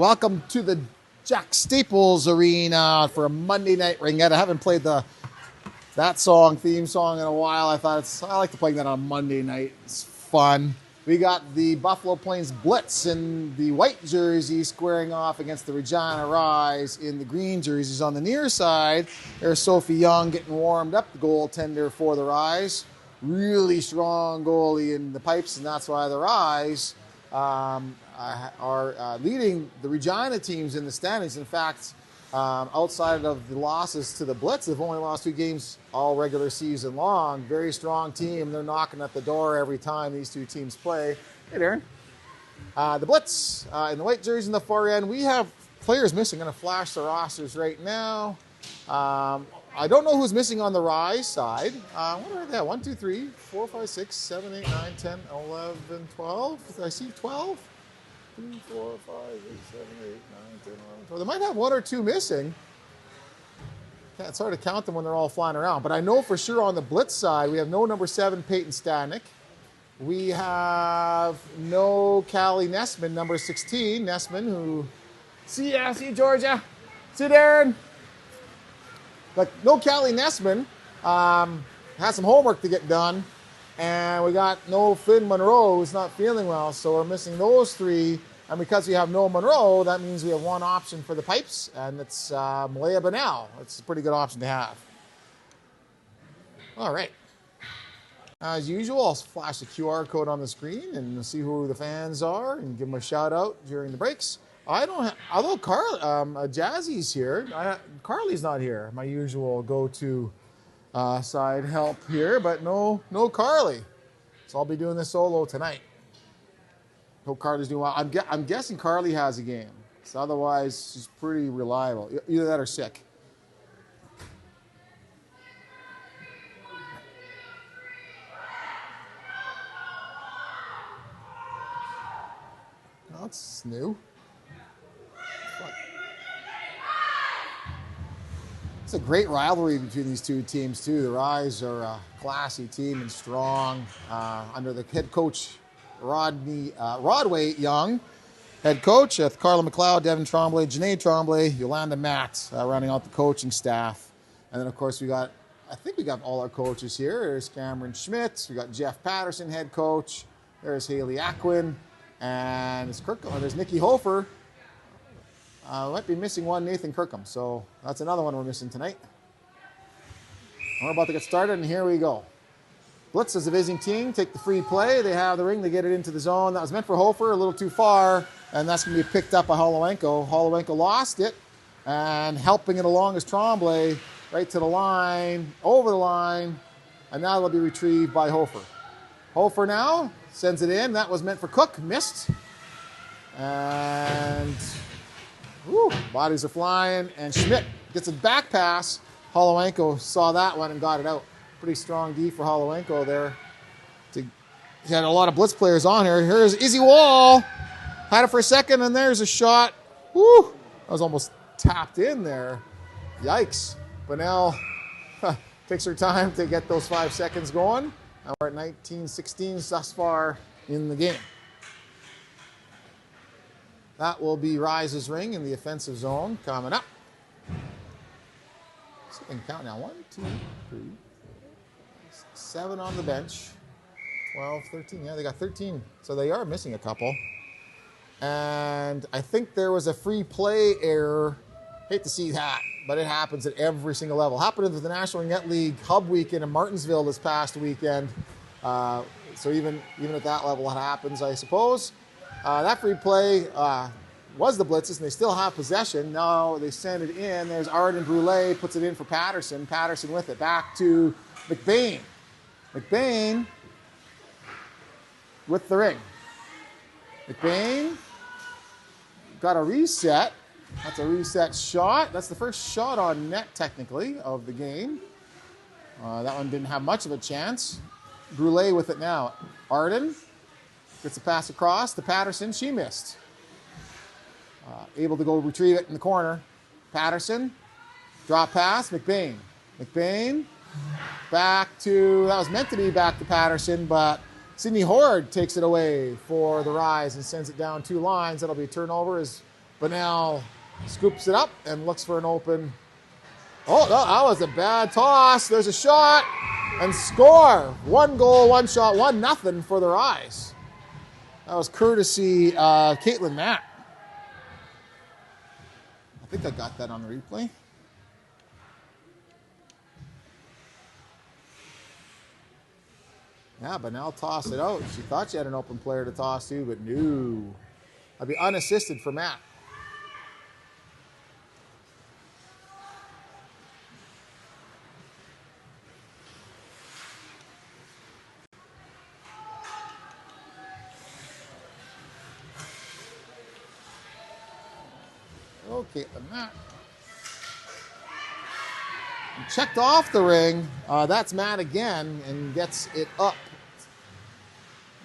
Welcome to the Jack Staples Arena for a Monday Night Ringette. I haven't played that theme song in a while. I like to play that on Monday night. It's fun. We got the Buffalo Plains Blitz in the white jersey squaring off against the Regina Rise in the green jerseys. On the near side, there's Sophie Young getting warmed up, the goaltender for the Rise. Really strong goalie in the pipes, and that's why the Rise are leading the Regina teams in the standings. In fact, outside of the losses to the Blitz, they've only lost 2 games all regular season long. Very strong team. They're knocking at the door every time these two teams play. Hey, Darren. The Blitz in the white jersey in the far end. We have players missing. I'm going to flash the rosters right now. I don't know who's missing on the Rise side. What are they? 1, 2, 3, 4, 5, 6, 7, 8, 9, 10, 11, 12. Did I see 12? 2, 4, 5, 6, 7, 8, 9, 10, 11, 12. They might have 1 or 2 missing. It's hard to count them when they're all flying around. But I know for sure on the Blitz side, we have no number 7, Peyton Stanek. We have no Callie Nessman, number 16. Nessman, who... See ya, Georgia. See you, Darren. But no Callie Nessman. Has some homework to get done. And we got no Finn Monroe, who's not feeling well. So we're missing those 3. And because we have no Monroe, that means we have 1 option for the pipes. And it's Malaya Banal. It's a pretty good option to have. All right. As usual, I'll flash the QR code on the screen and see who the fans are and give them a shout out during the breaks. Although Jazzy's here, Carly's not here. My usual go-to side help here, but no Carly. So I'll be doing this solo tonight. Hope Carly's doing well. I'm guessing Carly has a game. So otherwise, she's pretty reliable. Either that or sick. Oh, that's new. It's a great rivalry between these two teams, too. The Rise are a classy team and strong under the head coach, Rodway Young. Head coach, Carla McLeod, Devin Tremblay, Janae Tremblay, Yolanda Matt rounding out the coaching staff. And then, of course, I think we got all our coaches here. There's Cameron Schmidt. We got Jeff Patterson, head coach. There's Haley Aquin. And there's Nikki Hofer. Might be missing one, Nathan Kirkham. So that's another one we're missing tonight. We're about to get started, and here we go. Blitz is a visiting team. Take the free play. They have the ring. They get it into the zone. That was meant for Hofer, a little too far, and that's going to be picked up by Holowenko. Holowenko lost it, and helping it along is Tremblay, right to the line, over the line, and now it'll be retrieved by Hofer. Hofer now sends it in. That was meant for Cook. Missed. And... Woo, bodies are flying, and Schmidt gets a back pass. Holowenko saw that one and got it out. Pretty strong D for Holowenko there. He had a lot of Blitz players on here. Here's Izzy Wall. Had it for a second, and there's a shot. Woo, that was almost tapped in there. Yikes. Bunnell takes her time to get those 5 seconds going. Now we're at 19-16 thus far in the game. That will be Rise's ring in the offensive zone coming up. So I can count now. 1, 2, 3, 4, 7 on the bench. 12, 13. Yeah, they got 13. So they are missing a couple. And I think there was a free play error. Hate to see that, but it happens at every single level. Happened at the National Ringette League Hub Weekend in Martinsville this past weekend. So even at that level, it happens, I suppose. That free play was the Blitzes, and they still have possession. Now they send it in. There's Arden Brule, puts it in for Patterson. Patterson with it. Back to McBain. McBain with the ring. McBain got a reset. That's a reset shot. That's the first shot on net, technically, of the game. That one didn't have much of a chance. Brule with it now. Arden gets a pass across to Patterson. She missed. Able to go retrieve it in the corner. Patterson. Drop pass. McBain. McBain. Back to... That was meant to be back to Patterson, but Sydney Horde takes it away for the Rise and sends it down 2 lines. That'll be a turnover as But now scoops it up and looks for an open. Oh, no, that was a bad toss. There's a shot and score. 1 goal, 1 shot, 1-0 for the Rise. That was courtesy Caitlin Matt. I think I got that on the replay. Yeah, but now toss it out. She thought she had an open player to toss to, but no. I'd be unassisted for Matt. Okay, Matt. Checked off the ring. That's Matt again and gets it up.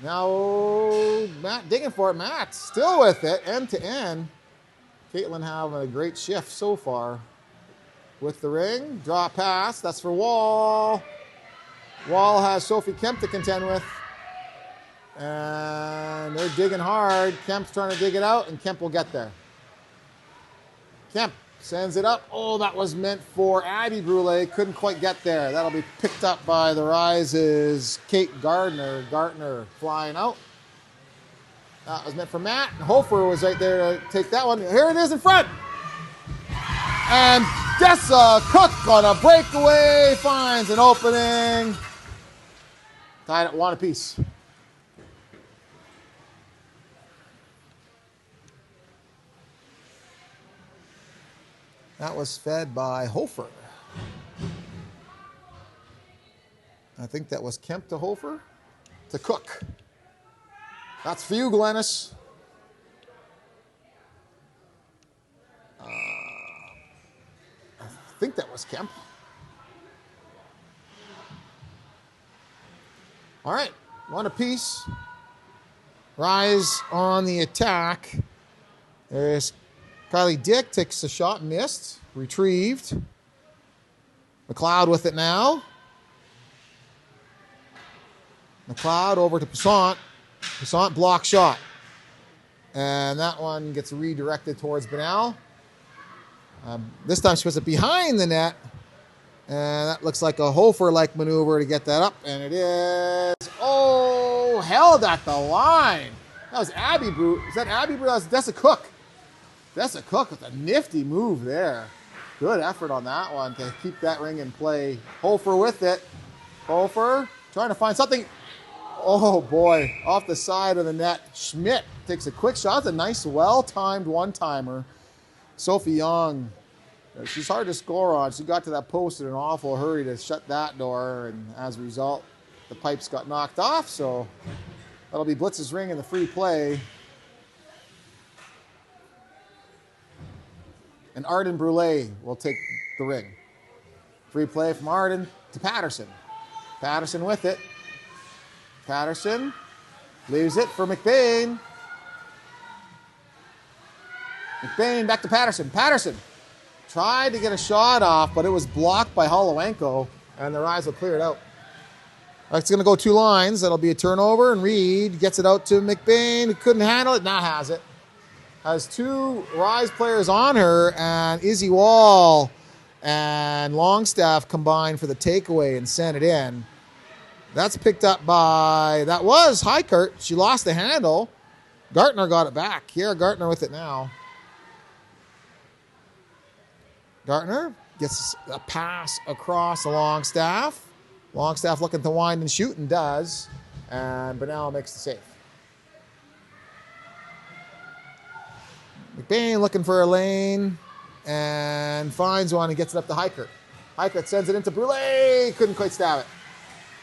Now Matt digging for it. Matt still with it, end to end. Caitlin having a great shift so far. With the ring, draw pass. That's for Wall. Wall has Sophie Kemp to contend with. And they're digging hard. Kemp's trying to dig it out, and Kemp will get there. Kemp sends it up. Oh, that was meant for Abby Brule. Couldn't quite get there. That'll be picked up by the Rise's Kate Gardner. Gardner flying out. That was meant for Matt. Hofer was right there to take that one. Here it is in front. And Dessa Cook on a breakaway finds an opening. Tied at 1 apiece. That was fed by Hofer. I think that was Kemp to Hofer to Cook. That's for you, Glennis. I think that was Kemp. All right, 1 apiece. Rise on the attack. There's Kylie Dick, takes a shot, missed, retrieved. McLeod with it now. McLeod over to Passant. Passant block shot. And that one gets redirected towards Benal. This time she puts it behind the net. And that looks like a Hofer-like maneuver to get that up. And it is, oh, held at the line. That was Abby Brew. Is that Abby Brew? That was Dessa Cook. Dessa Cook with a nifty move there. Good effort on that one to keep that ring in play. Hofer with it. Hofer trying to find something. Oh boy, off the side of the net. Schmidt takes a quick shot. It's a nice, well-timed one-timer. Sophie Young, she's hard to score on. She got to that post in an awful hurry to shut that door, and as a result, the pipes got knocked off, so that'll be Blitz's ring in the free play. And Arden Brule will take the ring. Free play from Arden to Patterson. Patterson with it. Patterson leaves it for McBain. McBain back to Patterson. Patterson tried to get a shot off, but it was blocked by Holowenko, and the Rise will clear it out. It's going to go 2 lines. That'll be a turnover, and Reed gets it out to McBain, who couldn't handle it. Now has it. Has 2 Rise players on her, and Izzy Wall and Longstaff combined for the takeaway and sent it in. That's picked up by, that was Heikert. She lost the handle. Gartner got it back. Kiera Gartner with it now. Gartner gets a pass across the Longstaff. Longstaff looking to wind and shoot, and does. And Benal makes the save. McBain looking for a lane and finds one and gets it up to Heikert. Heikert sends it into Brule. Couldn't quite stab it.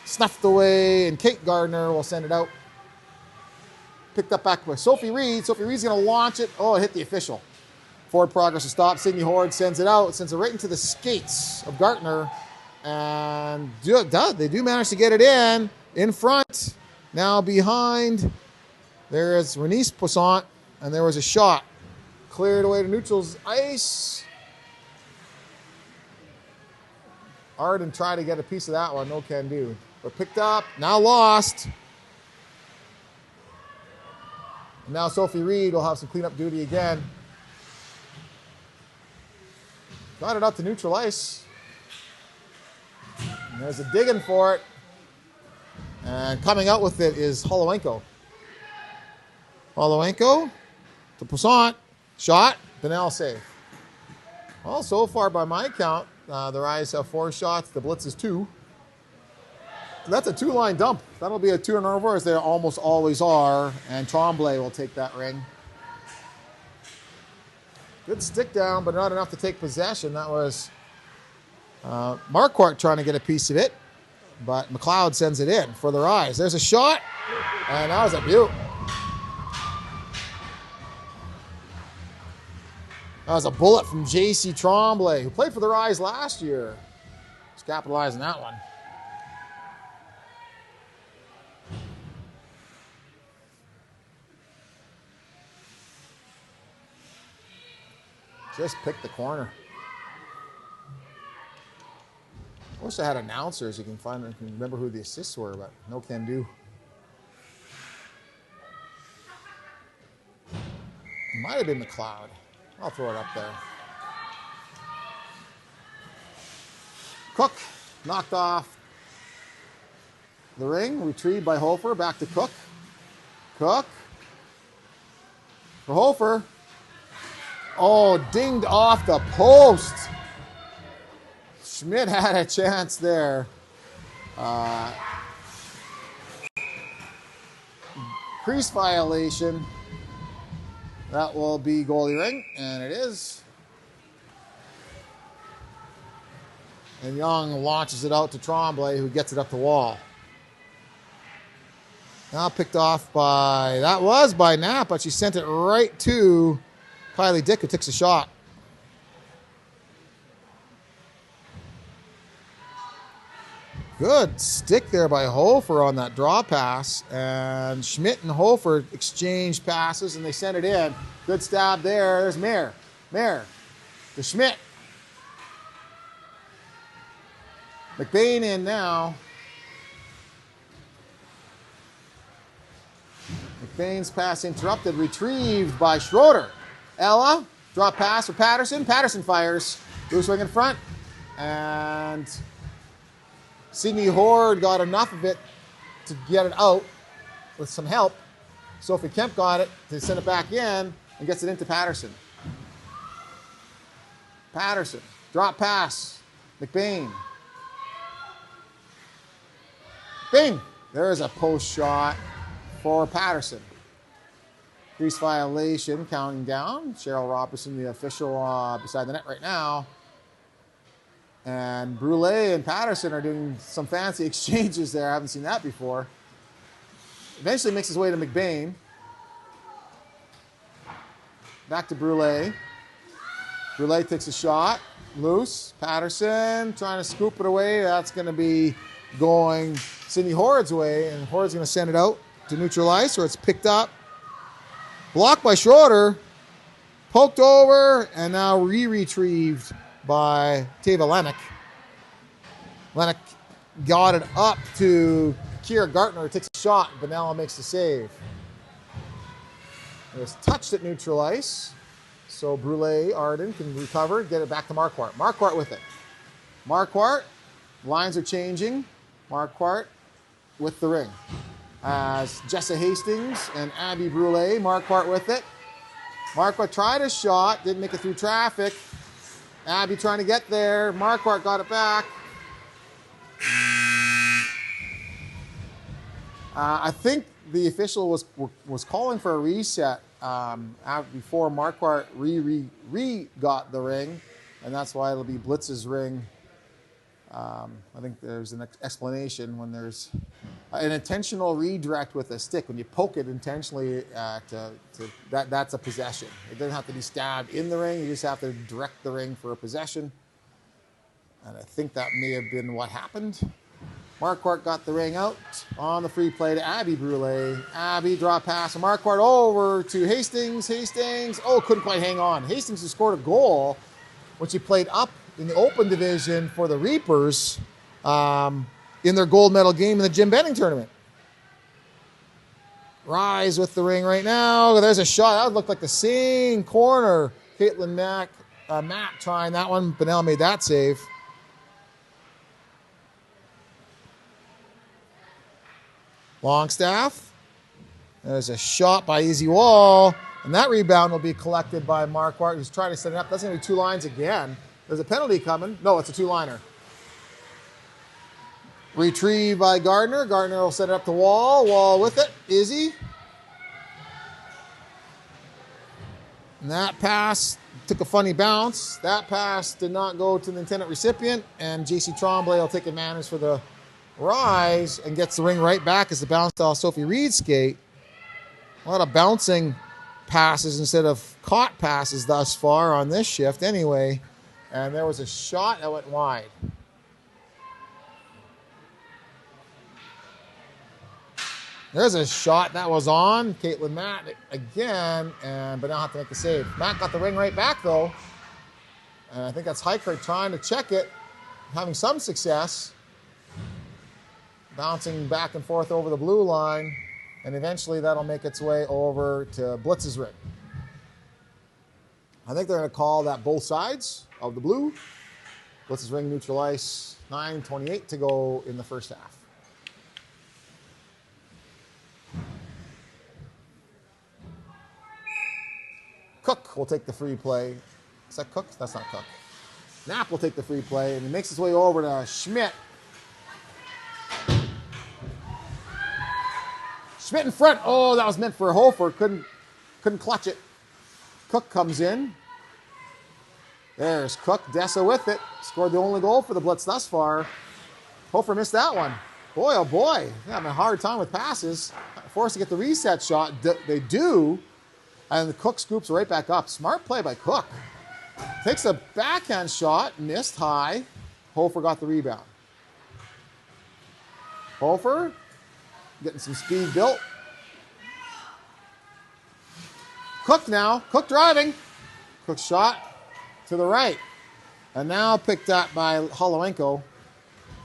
Snuffed away, and Kate Gardner will send it out. Picked up back by Sophie Reed. Sophie Reed's going to launch it. Oh, it hit the official. Forward progress to stop. Sydney Horde sends it out. Sends it right into the skates of Gartner. And they do manage to get it in front. Now behind, there is Renice Poissant, and there was a shot. Cleared away to neutral's ice. Arden tried to get a piece of that one. No can do. But picked up. Now lost. And now Sophie Reed will have some cleanup duty again. Got it out to neutral ice. And there's a digging for it. And coming out with it is Holowenko. Holowenko to Poisson. Shot. Benel save. Well, so far by my count, the Rise have 4 shots. The Blitz is 2. So that's a 2-line dump. That'll be a turnover, as they almost always are. And Tremblay will take that ring. Good stick down, but not enough to take possession. That was Marquardt trying to get a piece of it. But McLeod sends it in for the Rise. There's a shot. And that was a beaut. That was a bullet from J.C. Tremblay, who played for the Rise last year. He's capitalizing that one. Just picked the corner. I wish I had announcers you can find and can remember who the assists were, but no can do. It might have been McLeod. I'll throw it up there. Cook knocked off the ring, retrieved by Hofer, back to Cook. Cook for Hofer. Oh, dinged off the post. Schmidt had a chance there. Crease violation. That will be goalie ring, and it is. And Young launches it out to Tremblay, who gets it up the wall. Now picked off by, that was by Knapp, but she sent it right to Kylie Dick, who takes a shot. Good stick there by Hofer on that draw pass. And Schmidt and Hofer exchanged passes, and they sent it in. Good stab there. There's Mayer. Mayer to Schmidt. McBain in now. McBain's pass interrupted. Retrieved by Schroeder. Ella. Drop pass for Patterson. Patterson fires. Loose wing in front. And Sydney Horde got enough of it to get it out with some help. Sophie Kemp got it to send it back in and gets it into Patterson. Patterson, drop pass, McBain. Bing! There's a post shot for Patterson. Crease violation, counting down. Cheryl Robertson, the official beside the net right now. And Brule and Patterson are doing some fancy exchanges there. I haven't seen that before. Eventually makes his way to McBain. Back to Brule. Brule takes a shot. Loose. Patterson trying to scoop it away. That's going to be going Sydney Horde's way. And Horde's going to send it out to neutral ice, where it's picked up. Blocked by Schroeder. Poked over. And now retrieved by Tava Lennox. Lennox got it up to Kira Gartner, who takes a shot. Vanella makes the save. It was touched at neutral ice, so Brule Arden can recover, get it back to Marquardt. Marquardt with it. Marquardt, lines are changing. Marquardt with the ring. As Jessa Hastings and Abby Brule, Marquardt with it. Marquardt tried a shot, didn't make it through traffic. Abby trying to get there. Marquardt got it back. I think the official was calling for a reset before Marquardt got the ring, and that's why it'll be Blitz's ring. I think there's an explanation when there's an intentional redirect with a stick. When you poke it intentionally, that's a possession. It doesn't have to be stabbed in the ring. You just have to direct the ring for a possession. And I think that may have been what happened. Marquardt got the ring out on the free play to Abby Brule. Abby draw pass from Marquardt over to Hastings. Hastings, couldn't quite hang on. Hastings has scored a goal when she played up in the open division for the Reapers in their gold medal game in the Jim Benning tournament. Rise with the ring right now. There's a shot. That would look like the same corner. Caitlin Mack Matt trying that one. Bonnell made that save. Longstaff. There's a shot by Easy Wall. And that rebound will be collected by Mark Wart, who's trying to set it up. That's going to be 2 lines again. There's a penalty coming. No, it's a 2-liner. Retrieved by Gardner. Gardner will set it up to Wall. Wall with it. Izzy. And that pass took a funny bounce. That pass did not go to the intended recipient. And J.C. Tremblay will take advantage for the Rise and gets the ring right back as the bounce off Sophie Reed's skate. A lot of bouncing passes instead of caught passes thus far on this shift anyway. And there was a shot that went wide. There's a shot that was on. Caitlin Matt again, but now have to make the save. Matt got the ring right back though. And I think that's Heikert trying to check it, having some success. Bouncing back and forth over the blue line. And eventually that'll make its way over to Blitz's ring. I think they're going to call that both sides of the blue. Blitz's ring neutral ice. 9:28 to go in the first half. Cook will take the free play. Is that Cook? That's not Cook. Knapp will take the free play, and he makes his way over to Schmidt. Schmidt in front. Oh, that was meant for Hofer. Couldn't clutch it. Cook comes in. There's Cook. Dessa with it. Scored the only goal for the Blitz thus far. Hofer missed that one. Boy, oh boy. They're having a hard time with passes. Forced to get the reset shot. They do. And the Cook scoops right back up. Smart play by Cook. Takes a backhand shot. Missed high. Hofer got the rebound. Hofer getting some speed built. Cook now. Cook driving. Cook shot to the right. And now picked up by Holowenko.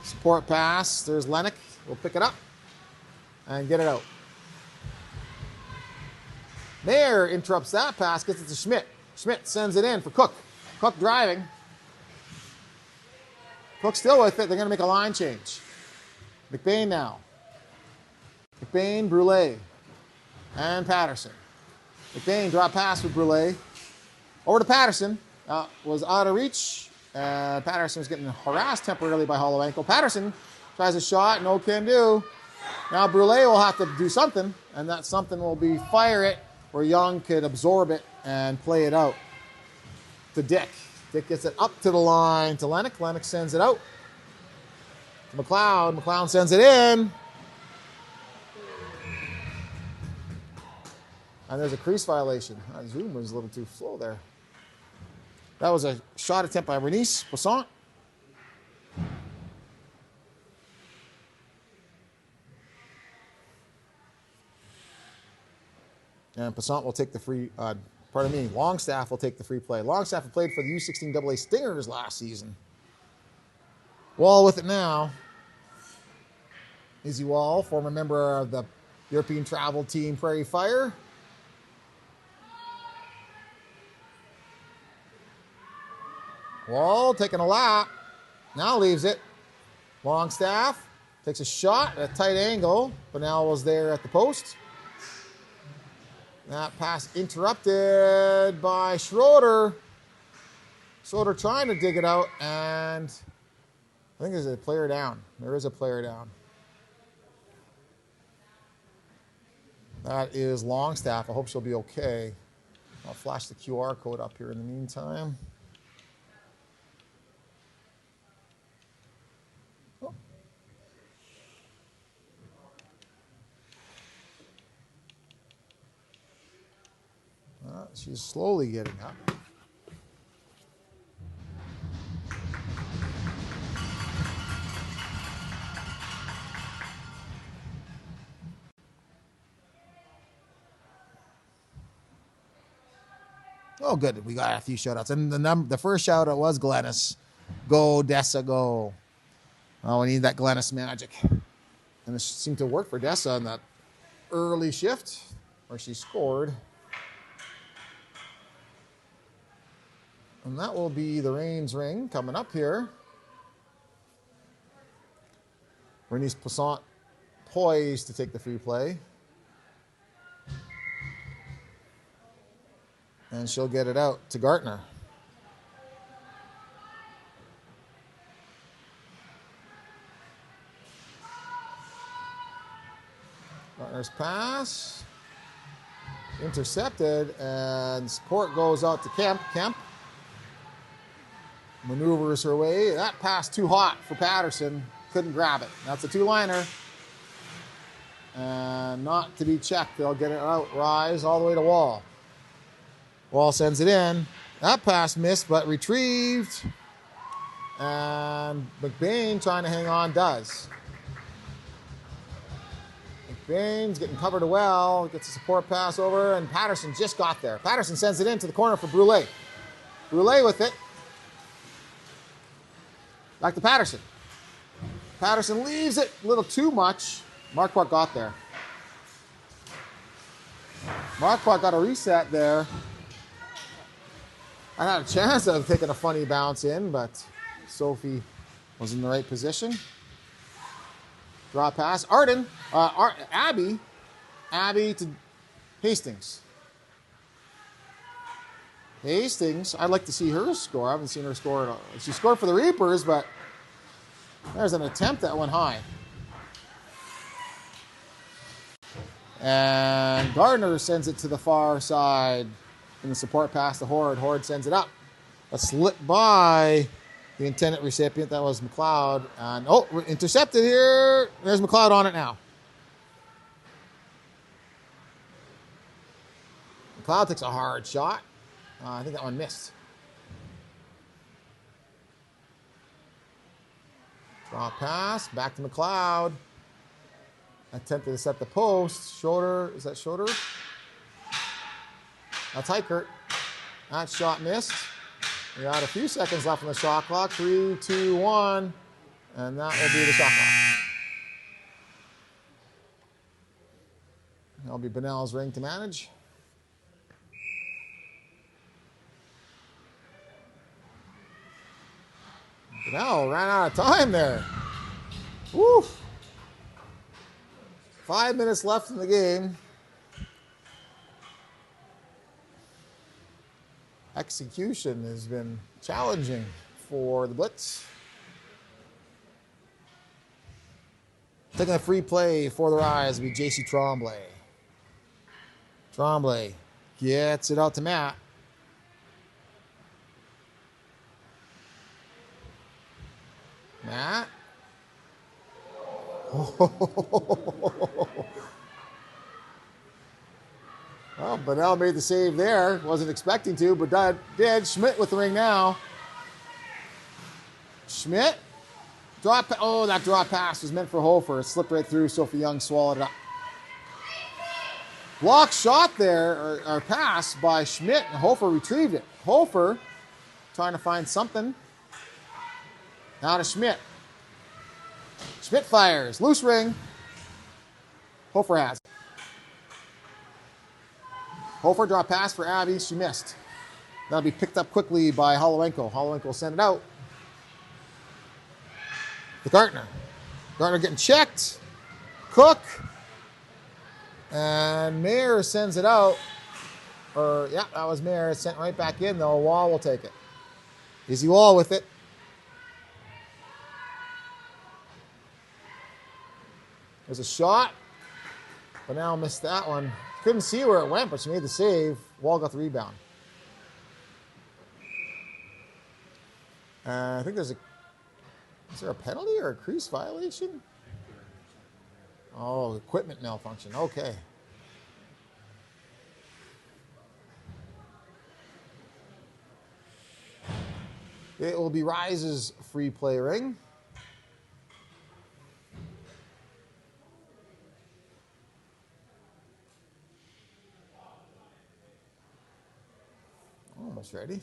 Support pass. There's Lennox. We'll pick it up and get it out. Mayer interrupts that pass, gets it to Schmidt. Schmidt sends it in for Cook. Cook driving. Cook still with it. They're going to make a line change. McBain now. McBain, Brule, and Patterson. McBain drop pass with Brule. Over to Patterson. Was out of reach. Patterson was getting harassed temporarily by Holowenko. Patterson tries a shot. No can do. Now Brule will have to do something, and that something will be fire it, where Young could absorb it and play it out to Dick. Dick gets it up to the line to Lennox. Lennox sends it out to McLeod. McLeod sends it in. And there's a crease violation. That zoom was a little too slow there. That was a shot attempt by Bernice Poisson. And Passant will take the free, Longstaff will take the free play. Longstaff played for the U16AA Stingers last season. Wall with it now. Izzy Wall, former member of the European travel team Prairie Fire. Wall taking a lap. Now leaves it. Longstaff takes a shot at a tight angle. Bunnell was there at the post. That pass interrupted by Schroeder. Schroeder trying to dig it out, and I think there's a player down. There is a player down. That is Longstaff. I hope she'll be okay. I'll flash the QR code up here in the meantime. She's slowly getting up. Oh, good. We got a few shout-outs. And the first shout-out was Glennis. Go, Dessa, go. Oh, we need that Glennis magic. And it seemed to work for Dessa in that early shift where she scored. And that will be the Reigns ring coming up here. Bernice Poisson poised to take the free play. And she'll get it out to Gartner. Gartner's pass. Intercepted, and support goes out to Kemp. Kemp maneuvers her way. That pass too hot for Patterson. Couldn't grab it. That's a two-liner. And not to be checked. They'll get it out. Rise all the way to Wall. Wall sends it in. That pass missed, but retrieved. And McBain trying to hang on does. McBain's getting covered well. Gets a support pass over, and Patterson just got there. Patterson sends it into the corner for Brule. Brule with it. Back to Patterson. Patterson leaves it a little too much. Marquardt got there. Marquardt got a reset there. I had a chance of taking a funny bounce in, but Sophie was in the right position. Draw pass. Arden. Abby. Abby to Hastings. Hastings. I'd like to see her score. I haven't seen her score at all. She scored for the Reapers, but there's an attempt that went high. And Gardner sends it to the far side in the support pass to Horde. Horde sends it up. A slip by the intended recipient. That was McLeod. And intercepted here. There's McLeod on it now. McLeod takes a hard shot. I think that one missed. Draw pass. Back to McLeod. Attempted to set the post. Shoulder. Is that shoulder? That's Heikert. That shot missed. We got a few seconds left on the shot clock. 3, 2, 1. And that will be the shot clock. That'll be Bunnell's ring to manage. Bunnell ran out of time there. Woo! 5 minutes left in the game. Execution has been challenging for the Blitz. Taking a free play for the Rise will be J.C. Tremblay. Tremblay gets it out to Matt. Matt. Well, Bunnell made the save there. Wasn't expecting to, but did. Schmidt with the ring now. Schmidt. That drop pass was meant for Hofer. It slipped right through. Sophie Young swallowed it up. Block shot there, or pass by Schmidt, and Hofer retrieved it. Hofer trying to find something. Now to Schmidt. Schmidt fires. Loose ring. Hofer has it. Hofer draw pass for Abby. She missed. That'll be picked up quickly by Holowenko. Holowenko will send it out to Gartner. Gartner getting checked. Cook. And Mayer sends it out. That was Mayer. Sent right back in, though. Wall will take it. Easy Wall with it. There's a shot. But now missed that one. Couldn't see where it went, but she made the save. Wall got the rebound. I think is there a penalty or a crease violation? Oh, equipment malfunction. Okay. It will be Rise's free play ring. Almost ready.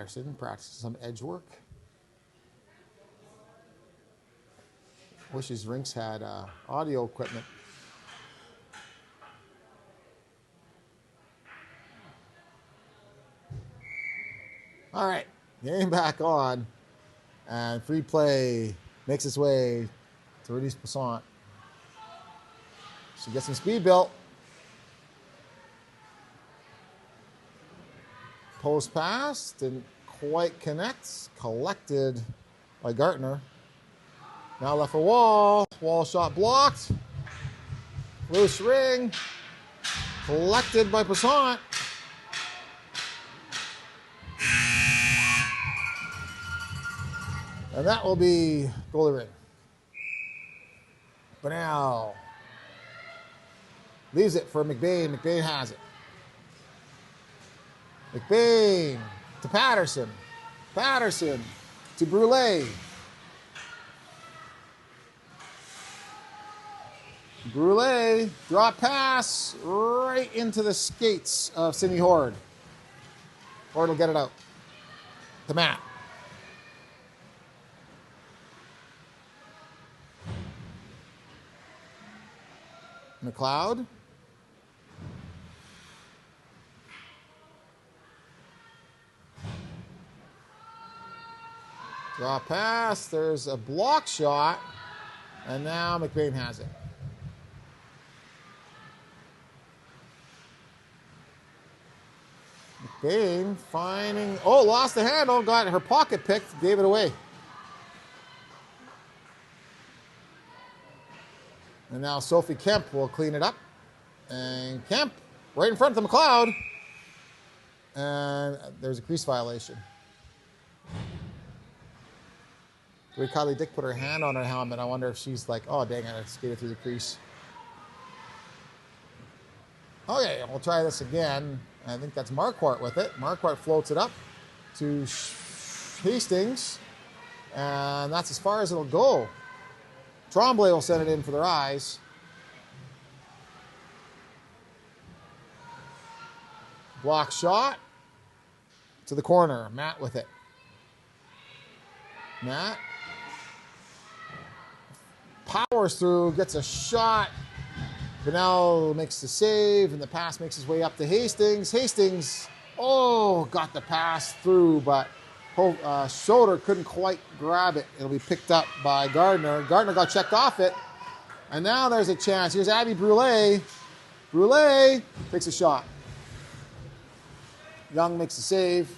Patterson practicing some edge work. Wish his rinks had audio equipment. All right, game back on. And free play makes its way to Reduce Passant. She gets some speed built. Post pass, didn't quite connect. Collected by Gartner. Now left for Wall. Wall shot blocked. Loose ring. Collected by Passant. And that will be goalie ring. But now leaves it for McBain. McBain has it. McBain to Patterson. Patterson to Brule. Brule, drop pass right into the skates of Sidney Horde. Horde will get it out to Matt. McLeod. Draw pass. There's a block shot. And now McBain has it. McBain finding... Oh, lost the handle. Got her pocket picked. Gave it away. And now Sophie Kemp will clean it up. And Kemp right in front of the McLeod. And there's a crease violation. Kylie Dick put her hand on her helmet. I wonder if she's like, oh, dang, I skated through the crease. Okay, we'll try this again. I think that's Marquardt with it. Marquardt floats it up to Hastings. And that's as far as it'll go. Tremblay will send it in for their eyes. Block shot to the corner. Matt with it. Matt powers through, gets a shot. Vanel makes the save, and the pass makes his way up to Hastings. Hastings, oh, got the pass through, but shoulder couldn't quite grab it. It'll be picked up by Gardner. Gardner got checked off it, and now there's a chance. Here's Abby Brule. Brule takes a shot. Young makes the save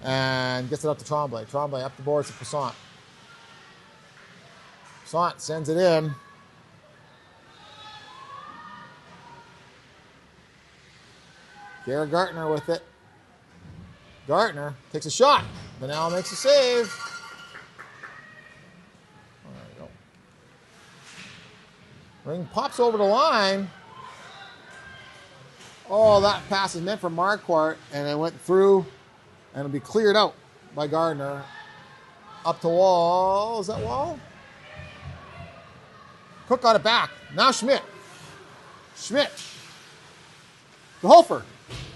and gets it up to Tremblay. Tremblay up the boards to Passant. Passant sends it in. Garrett Gartner with it. Gartner takes a shot. Vanel makes a save. There we go. Ring pops over the line. Oh, that pass is meant for Marquardt, and it went through, and it'll be cleared out by Gardner. Up to Wall. Is that Wall? Cook got it back. Now Schmidt. Schmidt. To Hofer.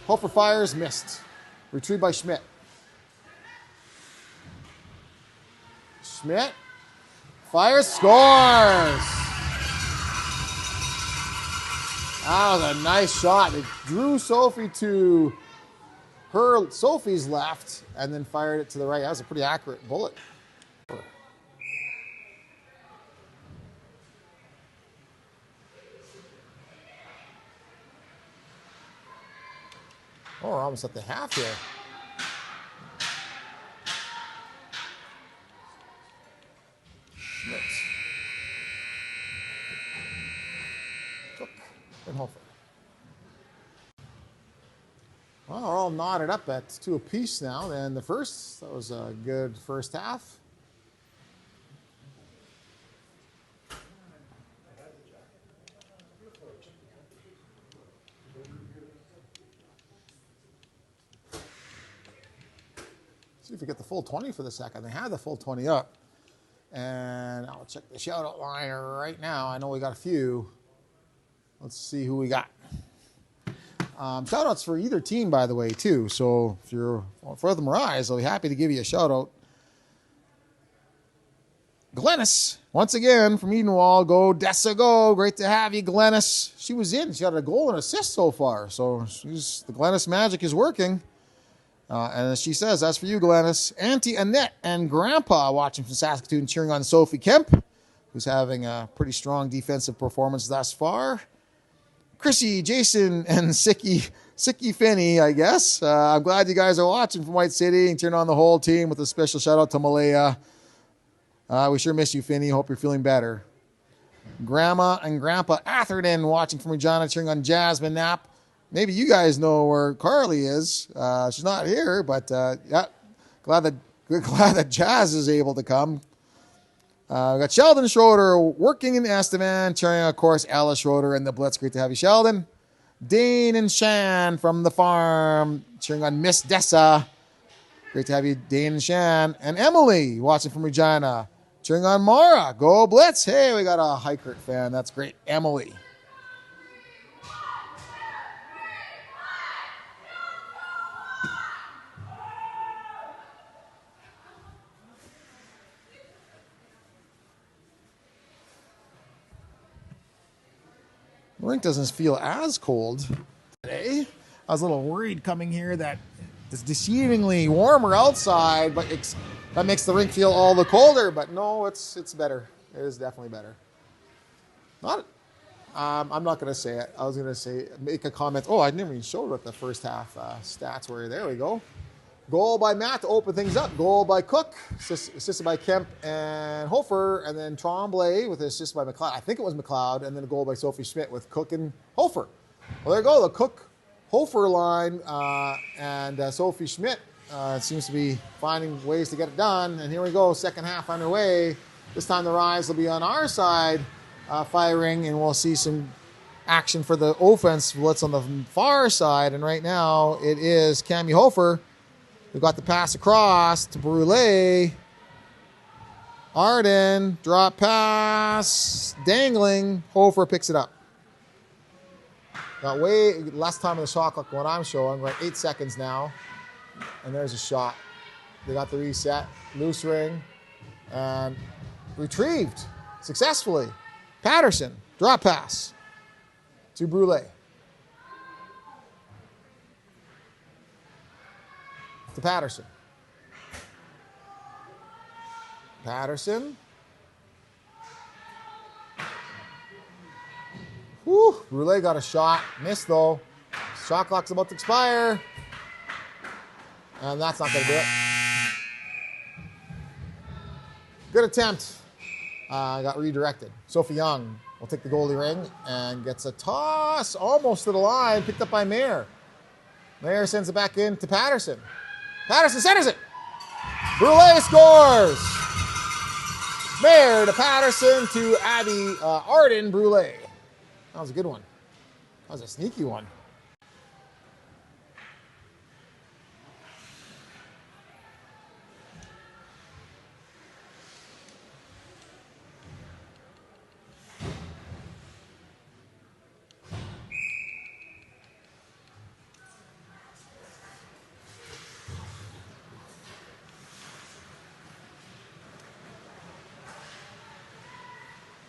Hofer fires, missed. Retrieved by Schmidt. Schmidt fires, scores. That was a nice shot. It drew Sophie to Sophie's left and then fired it to the right. That was a pretty accurate bullet. Oh, we're almost at the half here. Schmidt. Cook and Hofer. Well, we're all knotted up at 2 apiece now. And the first, that was a good first half. See if we get the full 20 for the second. They had the full 20 up. And I'll check the shout-out line right now. I know we got a few. Let's see who we got. Shout outs for either team, by the way, too. So if you're for the Rise, I'll be happy to give you a shout out. Glennis, once again from Edenwald. Go, Dessa, go. Great to have you, Glennis. She was in. She got a goal and assist so far. So the Glennis magic is working. And as she says, that's for you, Glennis. Auntie Annette and Grandpa watching from Saskatoon cheering on Sophie Kemp, who's having a pretty strong defensive performance thus far. Chrissy, Jason, and Sicky Finney, I guess. I'm glad you guys are watching from White City and cheering on the whole team with a special shout out to Malaya. We sure miss you, Finney. Hope you're feeling better. Grandma and Grandpa Atherton watching from Regina, cheering on Jasmine Knapp. Maybe you guys know where Carly is. She's not here, but yeah, glad that Jazz is able to come. We got Sheldon Schroeder working in Estevan, cheering, of course, Ella Schroeder and the Blitz. Great to have you, Sheldon. Dane and Shan from the farm, cheering on Miss Dessa. Great to have you, Dane and Shan. And Emily watching from Regina, cheering on Mara. Go Blitz. Hey, we got a Hikert fan. That's great. Emily. The rink doesn't feel as cold today. I was a little worried coming here that it's deceivingly warmer outside, but that makes the rink feel all the colder. But no, it's better. It is definitely better. I'm not going to say it. I was going to make a comment. Oh, I didn't even show what the first half stats were. There we go. Goal by Matt to open things up. Goal by Cook, assisted by Kemp and Hofer, and then Tremblay with an assist by McLeod. I think it was McLeod, and then a goal by Sophie Schmidt with Cook and Hofer. Well, there you go, the Cook-Hofer line, and Sophie Schmidt seems to be finding ways to get it done. And here we go, second half underway. This time the Rise will be on our side firing, and we'll see some action for the offense blitz on the far side. And right now it is Cami Hofer. We got the pass across to Brule. Arden, drop pass, dangling. Hofer picks it up. Got way less time on the shot clock than what I'm showing. We're at 8 seconds now. And there's a shot. They got the reset. Loose ring. And retrieved successfully. Patterson, drop pass to Brule. To Patterson. Whew, Brule got a shot. Missed though. Shot clock's about to expire. And that's not going to do it. Good attempt. Got redirected. Sophie Young will take the goalie ring and gets a toss almost to the line. Picked up by Mayer. Mayer sends it back in to Patterson. Patterson centers it. Brule scores. Mayer to Patterson to Abby Arden Brule. That was a good one. That was a sneaky one.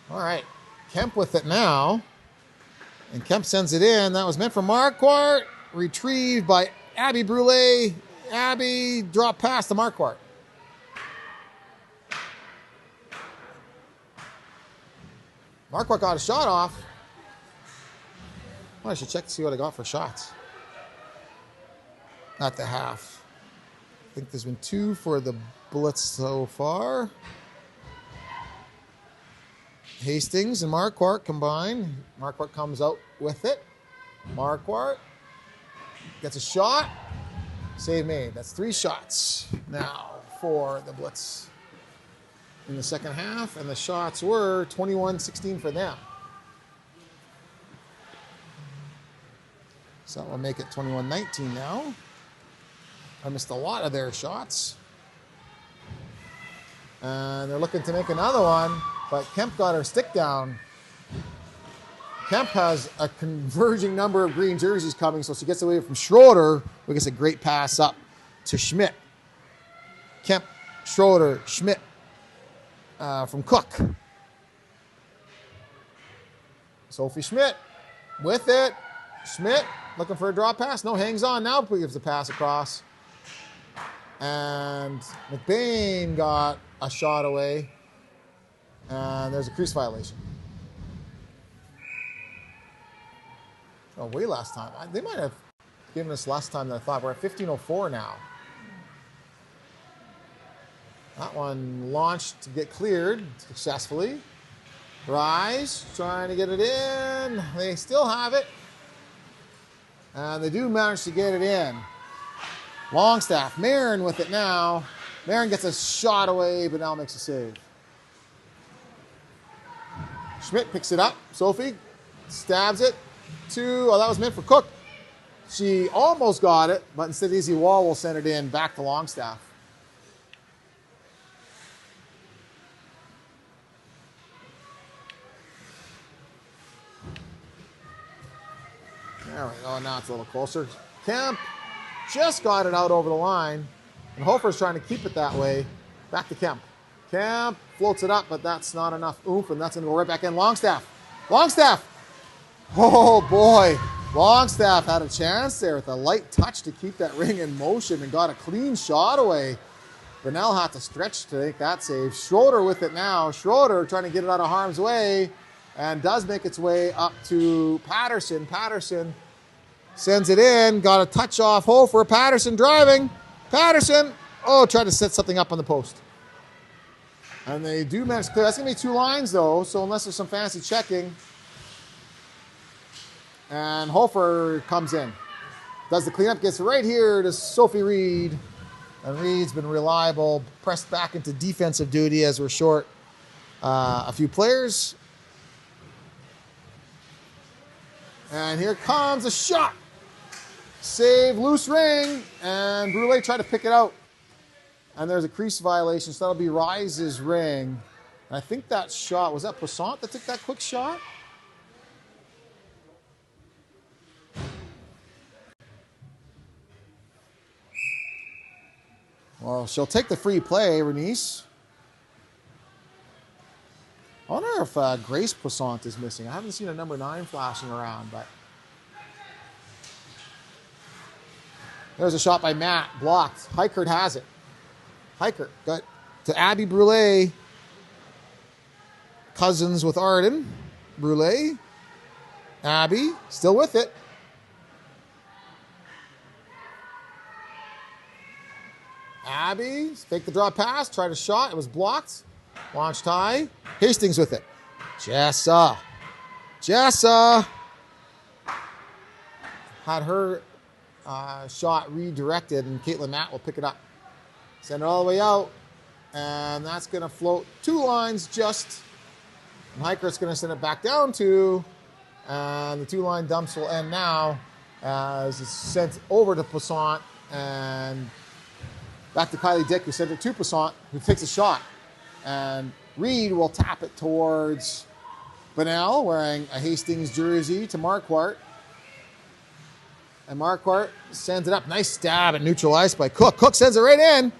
All right, Kemp with it now. And Kemp sends it in. That was meant for Marquardt. Retrieved by Abby Brule. Abby, drop pass to Marquardt. Marquardt got a shot off. Well, I should check to see what I got for shots. Not the half. I think there's been 2 for the Blitz so far. Hastings and Marquardt combined. Marquardt comes out with it. Marquardt gets a shot. Save made. That's 3 shots now for the Blitz in the second half. And the shots were 21-16 for them. So that will make it 21-19 now. I missed a lot of their shots. And they're looking to make another one. But Kemp got her stick down. Kemp has a converging number of green jerseys coming, so she gets away from Schroeder, who gets a great pass up to Schmidt. Kemp, Schroeder, Schmidt from Cook. Sophie Schmidt with it. Schmidt looking for a drop pass. No, hangs on now. Gives the pass across. And McBain got a shot away. And there's a crease violation. Oh, way last time. They might have given us less time than I thought. We're at 15:04 now. That one launched to get cleared successfully. Rise trying to get it in. They still have it. And they do manage to get it in. Longstaff. Marin with it now. Marin gets a shot away, but now makes a save. Schmidt picks it up. Sophie stabs it to, oh, that was meant for Cook. She almost got it, but instead Easy Wall will send it in back to Longstaff. There we go. Now it's a little closer. Kemp just got it out over the line. And Hofer's trying to keep it that way. Back to Kemp. Kemp floats it up, but that's not enough oomph, and that's going to go right back in. Longstaff. Longstaff! Oh, boy. Longstaff had a chance there with a light touch to keep that ring in motion and got a clean shot away. Bernal had to stretch to make that save. Schroeder with it now. Schroeder trying to get it out of harm's way and does make its way up to Patterson. Patterson sends it in. Got a touch off Hofer. Patterson driving. Patterson. Oh, tried to set something up on the post. And they do manage to clear. That's going to be 2 lines, though, so unless there's some fancy checking. And Hofer comes in. Does the cleanup, gets right here to Sophie Reed. And Reed's been reliable, pressed back into defensive duty as we're short a few players. And here comes a shot. Save, loose ring, and Brule tried to pick it out. And there's a crease violation, so that'll be Rise's ring. And I think that shot, was that Poissant that took that quick shot? Well, she'll take the free play, Renice. I wonder if Grace Poissant is missing. I haven't seen a number 9 flashing around, but... There's a shot by Matt, blocked. Heikert has it. Heikert got to Abby Brule. Cousins with Arden. Brule. Abby, still with it. Abby, fake the draw pass, tried a shot, it was blocked. Launched high. Hastings with it. Jessa. Had her shot redirected, and Caitlin Matt will pick it up. Send it all the way out, and that's going to float 2 lines just. And Heikert's going to send it back down 2, and the 2-line dumps will end now as it's sent over to Poissant, and back to Kylie Dick, who sent it to Poissant, who takes a shot. And Reed will tap it towards Bonnell, wearing a Hastings jersey, to Marquardt. And Marquardt sends it up. Nice stab and neutralized by Cook. Cook sends it right in.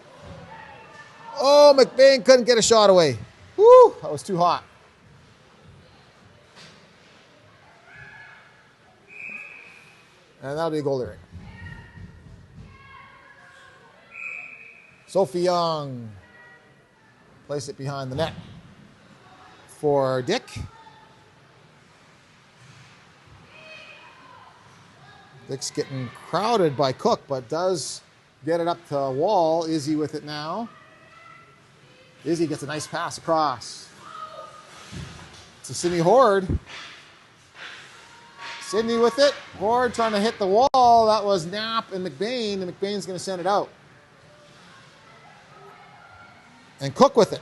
Oh, McBain couldn't get a shot away. Woo, that was too hot. And that'll be a goal area. Sophie Young. Place it behind the net for Dick. Dick's getting crowded by Cook, but does get it up to Wall. Izzy with it now. Izzy gets a nice pass across to Sydney Horde. Sydney with it. Horde trying to hit the wall. That was Knapp and McBain, and McBain's going to send it out. And Cook with it.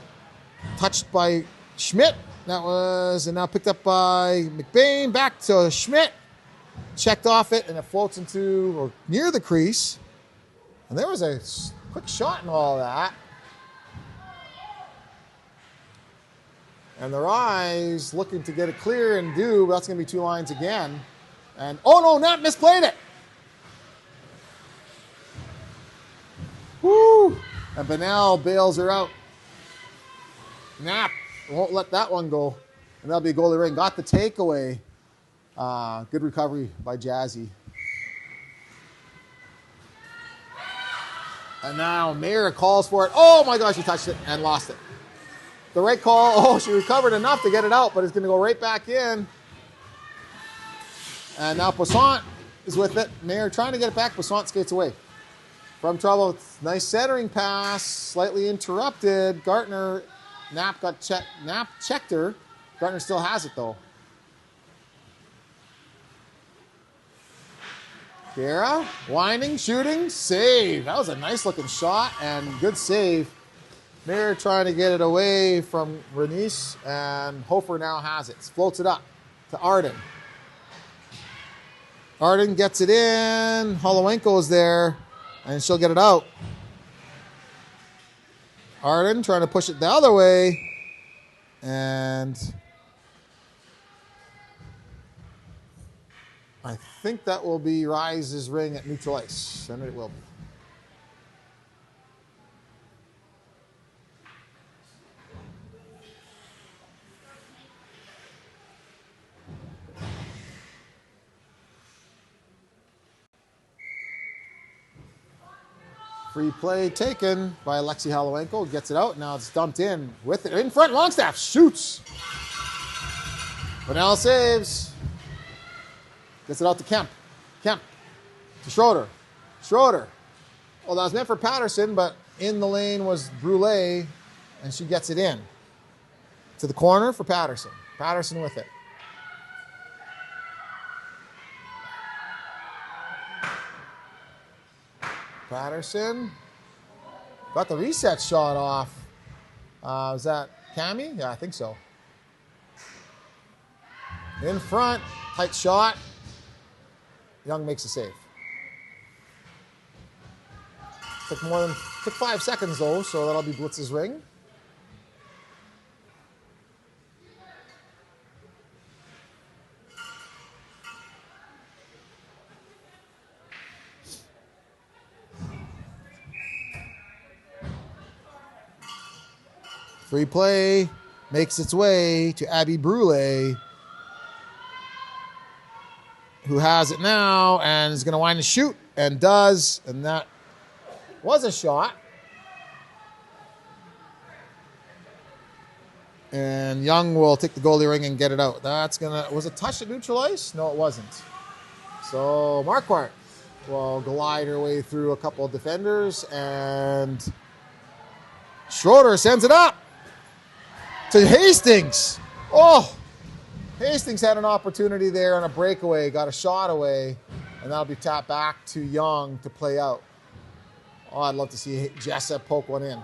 Touched by Schmidt. That was, and now picked up by McBain. Back to Schmidt. Checked off it, and it floats into, or near the crease. And there was a quick shot and all that. And the Rise looking to get it clear and do, but that's going to be 2 lines again. And, oh no, Knapp misplayed it. Woo! And Benell bails her out. Knapp won't let that one go. And that'll be a goalie ring. Got the takeaway. Good recovery by Jazzy. And now Mayer calls for it. Oh my gosh, she touched it and lost it. The right call. Oh, she recovered enough to get it out, but it's going to go right back in. And now Poisson is with it. Mayer trying to get it back. Poisson skates away. From trouble. Nice centering pass. Slightly interrupted. Gartner. Knapp checked her. Gartner still has it though. Kara, winding, shooting, save. That was a nice looking shot and good save. Mayer trying to get it away from Renice, and Hofer now has it. Floats it up to Arden. Arden gets it in. Holowenko is there, and she'll get it out. Arden trying to push it the other way, and I think that will be Rise's ring at neutral ice, and it will be. Free play taken by Alexi Holowenko. Gets it out. Now it's dumped in with it. In front, Longstaff shoots. Vanell saves. Gets it out to Kemp. Kemp to Schroeder. Schroeder. Well, that was meant for Patterson, but in the lane was Brule, and she gets it in. To the corner for Patterson. Patterson with it. Patterson got the reset shot off. Was that Cami? Yeah, I think so. In front, tight shot. Young makes a save. Took 5 seconds though, so that'll be Blitz's ring. Free play makes its way to Abby Brule, who has it now and is going to wind and shoot, and does, and that was a shot. And Young will take the goalie ring and get it out. That's gonna, was it touched at neutral ice? No, it wasn't. So Marquardt will glide her way through a couple of defenders, and Schroeder sends it up to Hastings. Oh, Hastings had an opportunity there on a breakaway, got a shot away, and that'll be tapped back to Young to play out. Oh, I'd love to see Jessup poke one in.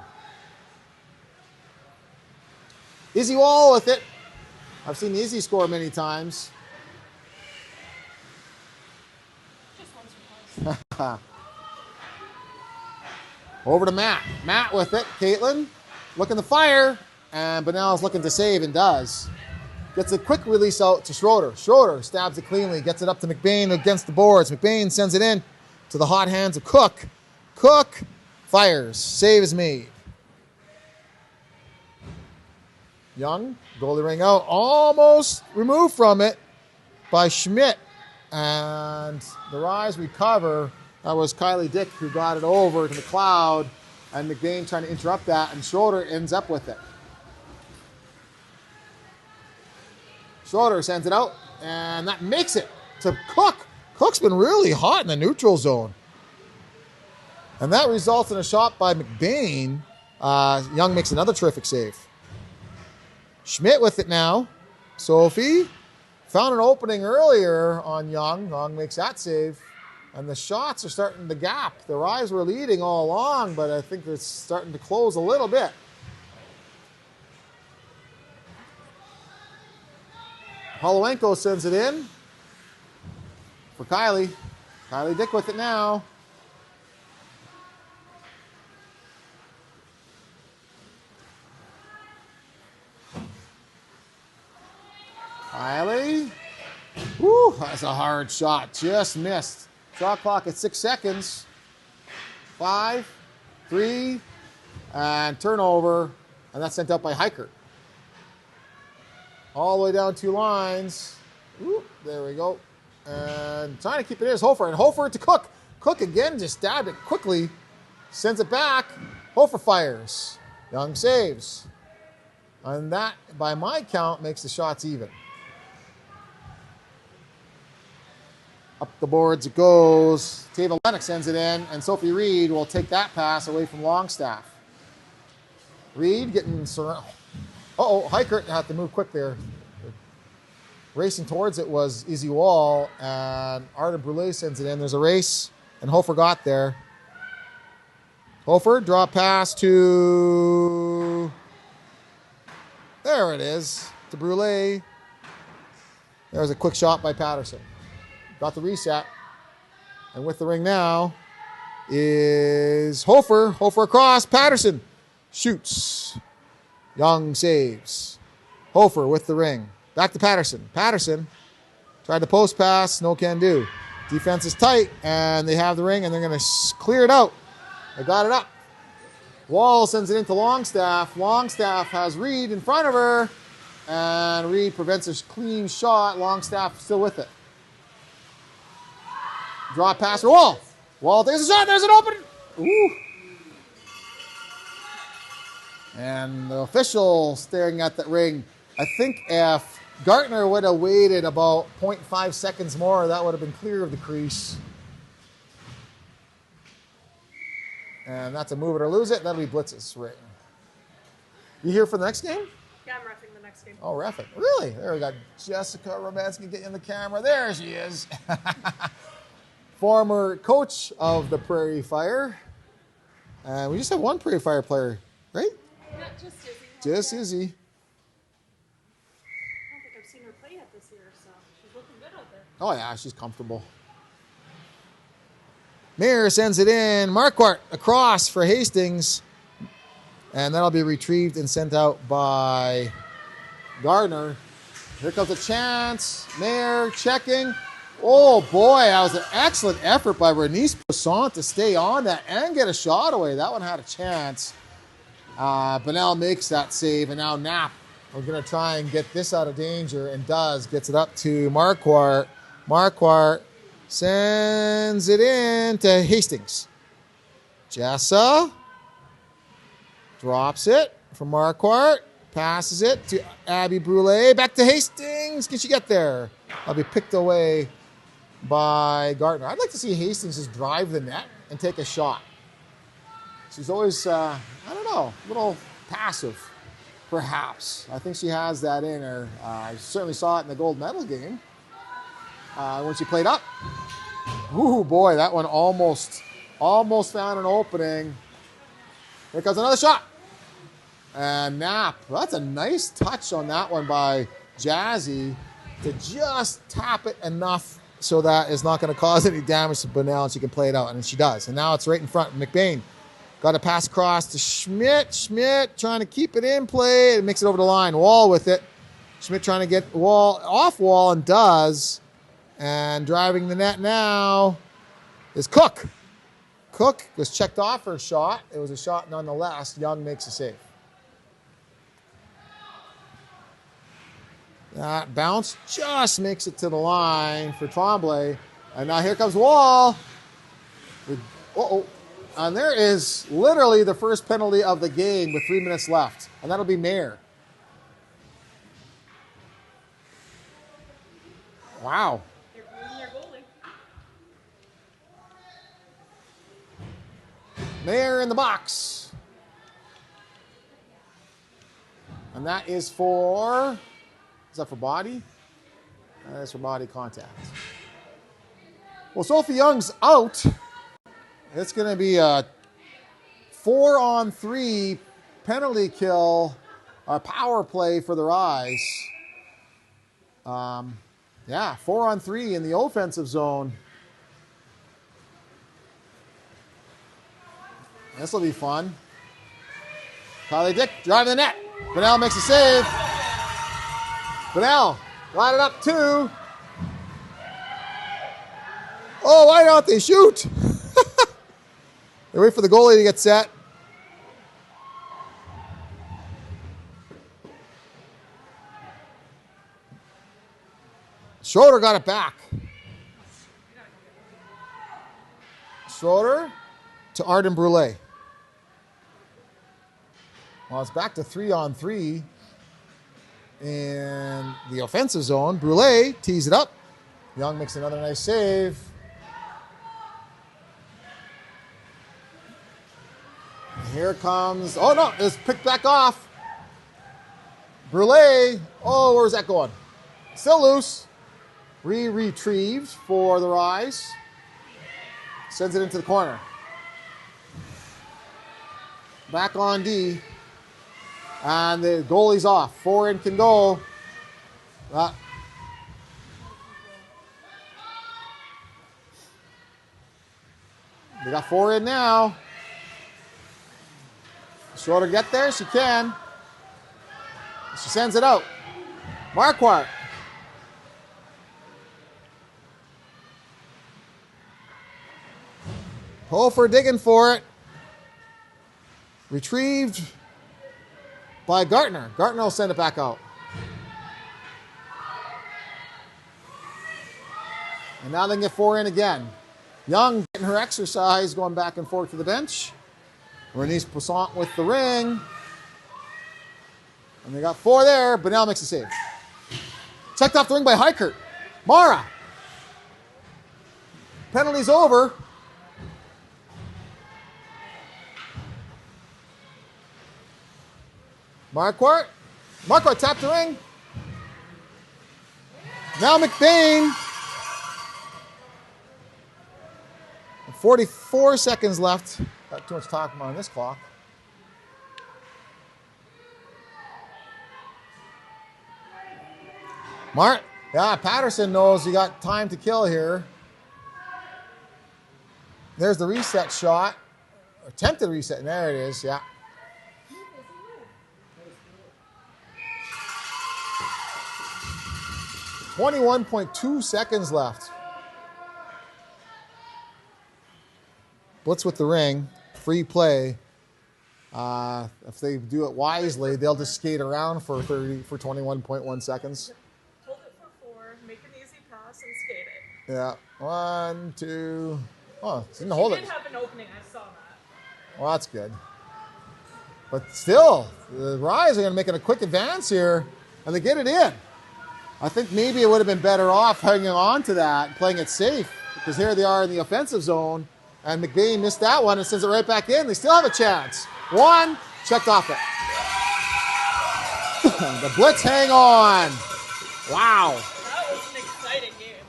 Izzy Wall with it. I've seen Izzy score many times. Just once or twice. Over to Matt. Matt with it. Caitlin looking to fire, and Benell's looking to save and does. Gets a quick release out to Schroeder. Schroeder stabs it cleanly, gets it up to McBain against the boards. McBain sends it in to the hot hands of Cook. Cook fires. Save is made. Young, goalie ring out, almost removed from it by Schmidt. And the Rise recover. That was Kylie Dick who got it over to McLeod, and McBain trying to interrupt that, and Schroeder ends up with it. Schroeder sends it out, and that makes it to Cook. Cook's been really hot in the neutral zone. And that results in a shot by McBain. Young makes another terrific save. Schmidt with it now. Sophie found an opening earlier on Young. Young makes that save. And the shots are starting to gap. The Rise were leading all along, but I think they're starting to close a little bit. Holowenko sends it in for Kylie. Kylie Dick with it now. Riley. Woo, that's a hard shot. Just missed. Shot clock at 6 seconds. 5, 3, and turnover. And that's sent out by Hiker. All the way down 2 lines. Ooh, there we go. And trying to keep it in is Hofer. And Hofer to Cook. Cook again just stabbed it quickly. Sends it back. Hofer fires. Young saves. And that, by my count, makes the shots even. Up the boards it goes. Tava Lennox sends it in, and Sophie Reed will take that pass away from Longstaff. Reed getting surrounded. Uh-oh, Hiker had to move quick there. Racing towards it was Izzy Wall, and Arda Brule sends it in. There's a race, and Hofer got there. Hofer, draw pass to... There it is, to Brule. There's a quick shot by Patterson. Got the reset. And with the ring now is Hofer. Hofer across. Patterson shoots. Young saves. Hofer with the ring. Back to Patterson. Patterson tried to post pass. No can do. Defense is tight, and they have the ring, and they're going to clear it out. They got it up. Wall sends it into Longstaff. Longstaff has Reed in front of her, and Reed prevents a clean shot. Longstaff still with it. Draw pass for Wall. Wall takes a shot. There's an open. Ooh. And the official staring at that ring. I think if Gartner would have waited about 0.5 seconds more, that would have been clear of the crease. And that's a move it or lose it. That'll be Blitz's ring. You here for the next game? Yeah, I'm reffing the next game. Oh, reffing. Really? There we got Jessica Romansky getting in the camera. There she is. Former coach of the Prairie Fire. And we just have one Prairie Fire player, right? Yeah, just Izzy. Just Izzy. I don't think I've seen her play yet this year, so she's looking good out there. Oh, yeah, she's comfortable. Mayer sends it in. Marquardt across for Hastings. And that'll be retrieved and sent out by Gardner. Here comes a chance. Mayer checking. Oh, boy, that was an excellent effort by Bernice Poisson to stay on that and get a shot away. That one had a chance. Bunnell makes that save, and now Knapp. We're going to try and get this out of danger, and does. Gets it up to Marquardt. Marquardt sends it in to Hastings. Jessa drops it from Marquardt. Passes it to Abby Brule. Back to Hastings. Can she get there? I'll be picked away by Gartner. I'd like to see Hastings just drive the net and take a shot. She's always, I don't know, a little passive, perhaps. I think she has that in her. I certainly saw it in the gold medal game when she played up. Ooh, boy, that one almost found an opening. Here comes another shot. And Knapp, that's a nice touch on that one by Jazzy to just tap it enough so that it's not going to cause any damage to Bunnell and she can play it out. And she does. And now it's right in front. McBain got a pass across to Schmidt. Schmidt trying to keep it in play. It makes it over the line. Wall with it. Schmidt trying to get Wall off Wall and does. And driving the net now is Cook. Cook was checked off her shot. It was a shot nonetheless. Young makes a save. That bounce just makes it to the line for Tremblay. And now here comes Wall. Uh-oh. And there is literally the first penalty of the game with 3 minutes left. And that'll be Mayer. Wow. They're moving their goalie. Mayer in the box. And that is for... Is that for body? That's for body contact. Well, Sophie Young's out. It's going to be a 4-on-3 penalty kill, power play for the Rise. Yeah, 4-on-3 in the offensive zone. This will be fun. Kylie Dick driving the net. Bunnell makes a save. Bunnell Line it up 2. Oh, why don't they shoot? They wait for the goalie to get set. Schroeder got it back. Schroeder to Arden Brule. Well, it's back to 3-on-3 in the offensive zone. Brule tees it up. Young makes another nice save. Here comes, oh no, it's picked back off. Brule, oh, where's that going? Still loose. Retrieved for the Rise. Sends it into the corner. Back on D. And the goalie's off. 4 in can go. They got 4 in now. Schroeder get there? She can. She sends it out. Marquardt. Hofer digging for it. Retrieved by Gartner. Gartner will send it back out. And now they can get 4 in again. Young getting her exercise, going back and forth to the bench. Bernice Poisson with the ring. And they got 4 there. Bunnell makes a save. Checked off the ring by Heikert. Mara. Penalty's over. Marquardt tapped the ring. Now McBain. 44 seconds left. Got too much talking on this clock. Yeah, Patterson knows you got time to kill here. There's the reset shot. Attempted reset, and there it is, yeah. 21.2 seconds left. Blitz with the ring, free play. If they do it wisely, they'll just skate around for 21.1 seconds. Hold it for 4, make an easy pass, and skate it. Yeah, 1, 2. Oh, didn't hold it. She did have an opening, I saw that. Well, that's good. But still, the Rise are going to make it a quick advance here, and they get it in. I think maybe it would have been better off hanging on to that and playing it safe, because here they are in the offensive zone, and McBain missed that one and sends it right back in. They still have a chance. 1, checked off it. The Blitz hang on. Wow. That was an exciting game.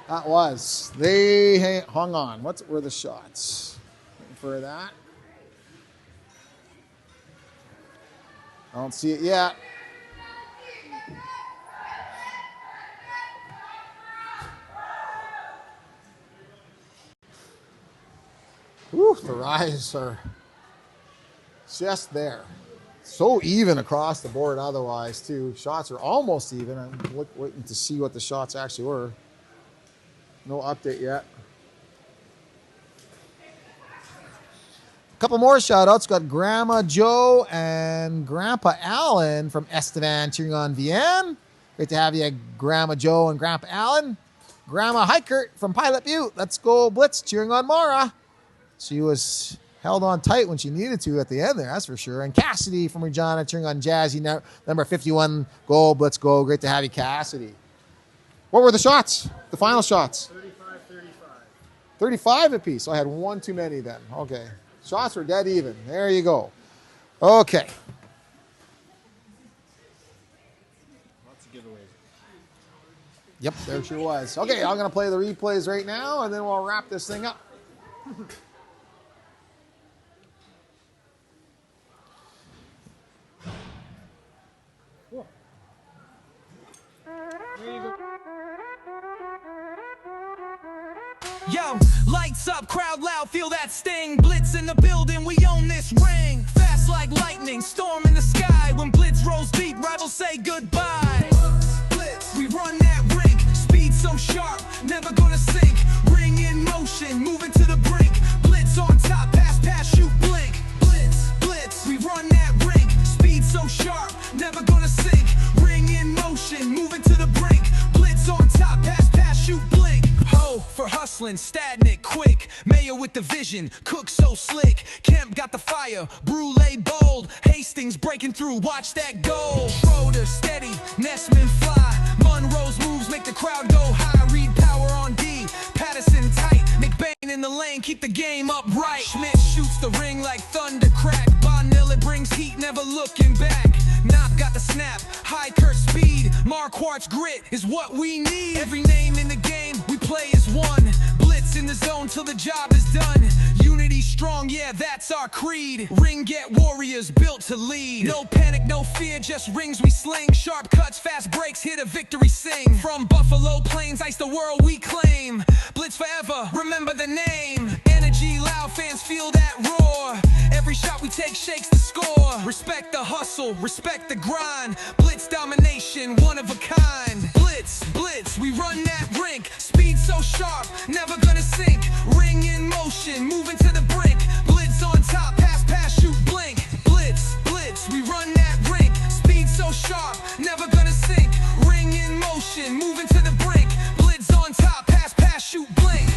That was. They hung on. What were the shots? Looking for that. I don't see it yet. Whew, the Rise are just there. So even across the board otherwise, too. Shots are almost even. I'm waiting to see what the shots actually were. No update yet. A couple more shout-outs. Got Grandma Joe and Grandpa Alan from Estevan cheering on Vienne. Great to have you, Grandma Joe and Grandpa Alan. Grandma Heikert from Pilot Butte. Let's go Blitz cheering on Mara. She was held on tight when she needed to at the end there, that's for sure. And Cassidy from Regina cheering on Jazzy, number 51. Go, Blitz, go. Great to have you, Cassidy. What were the shots? The final shots? 35-35. 35 apiece. So I had one too many then. Okay. Shots were dead even. There you go. Okay. Lots of giveaways. Yep, there she was. Okay, I'm going to play the replays right now, and then we'll wrap this thing up. Yo, lights up, crowd loud, feel that sting. Blitz in the building, we own this ring. Fast like lightning, storm in the sky. When Blitz rolls deep, rivals say goodbye. Blitz, so sharp, never gonna sink. Ring in motion, moving to the brink. Blitz on top, pass, shoot, blink. Ho, for hustling, stagnant, quick. Mayor with the vision, cook so slick. Kemp got the fire, Brule bold. Hastings breaking through, watch that goal. Schroeder steady, Nessman fly. Monroe's moves make the crowd go high. Reed power on D, Patterson tight. McBain in the lane, keep the game upright. Schmidt shoots the ring like thunder crack. Bonnell, it brings heat, never looking back. Knock got the snap, high Kurt speed. Marquardt's grit is what we need. Every name in the game, we play as one. Blitz in the zone till the job is done. Unity strong, yeah, that's our creed. Ringette warriors built to lead. No panic, no fear, just rings we sling. Sharp cuts, fast breaks, hit a victory sing. From Buffalo Plains, ice the world we claim. Blitz forever, remember the name. Energy, loud fans feel that roar. Every shot we take shakes the score. Respect the hustle, respect the grind. Blitz domination, one of a kind. Blitz, we run that rink. Speed so sharp, never gonna sink. Ring in motion, moving to the brink. Blitz on top, pass, shoot, blink. Blitz, we run that rink. Speed so sharp, never gonna sink. Ring in motion, moving to the brink. Blitz on top, pass, shoot, blink.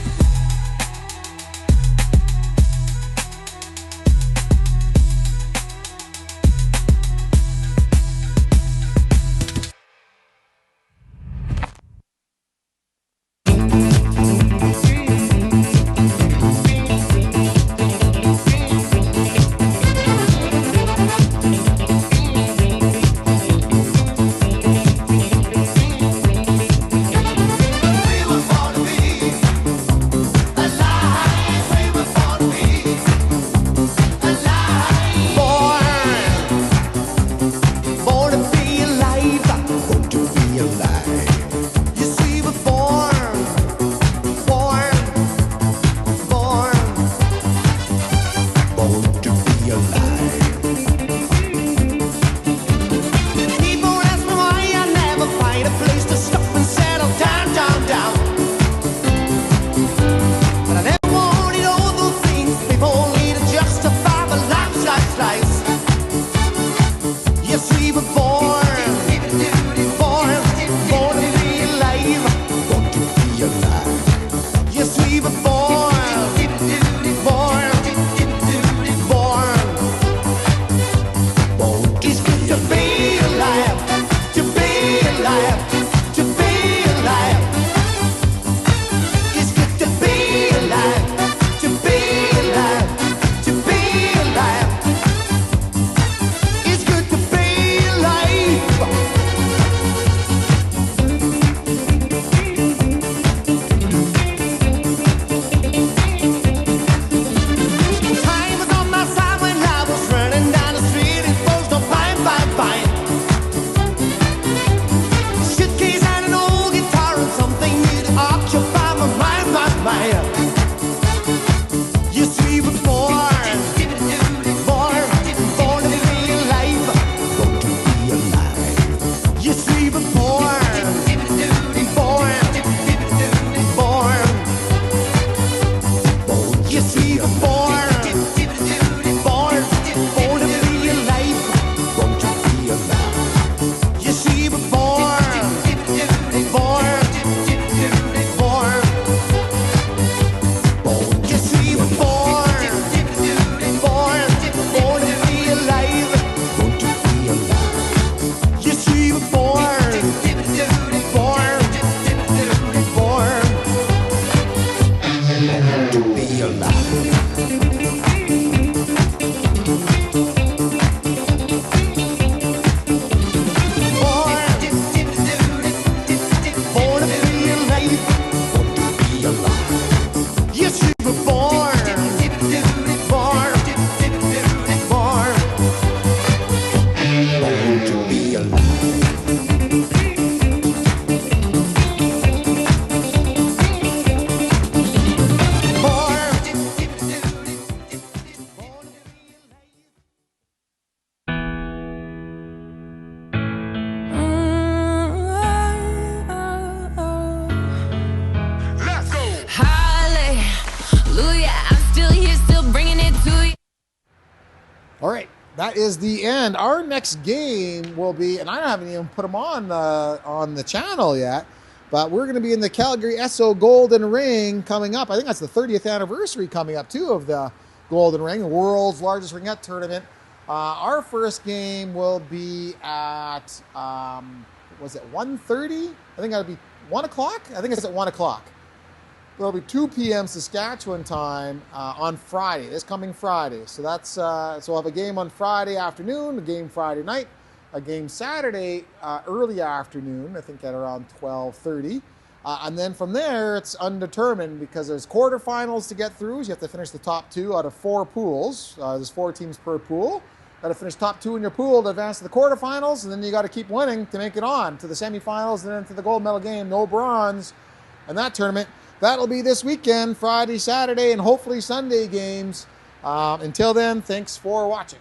that is the end. Our next game will be, and I haven't even put them on the channel yet, but we're going to be in the Calgary SO Golden Ring coming up. I think that's the 30th anniversary coming up, too, of the Golden Ring, the world's largest ringette tournament. Our first game will be at, was it 1:30? I think that'll be 1 o'clock. I think it's at 1 o'clock. It'll be 2 p.m. Saskatchewan time on Friday, this coming Friday. So that's so we'll have a game on Friday afternoon, a game Friday night, a game Saturday early afternoon, I think at around 12:30. And then from there, it's undetermined because there's quarterfinals to get through. So you have to finish the top 2 out of 4 pools. There's 4 teams per pool. Got to finish top 2 in your pool to advance to the quarterfinals, and then you got to keep winning to make it on to the semifinals and then to the gold medal game. No bronze in that tournament. That'll be this weekend, Friday, Saturday, and hopefully Sunday games. Until then, thanks for watching.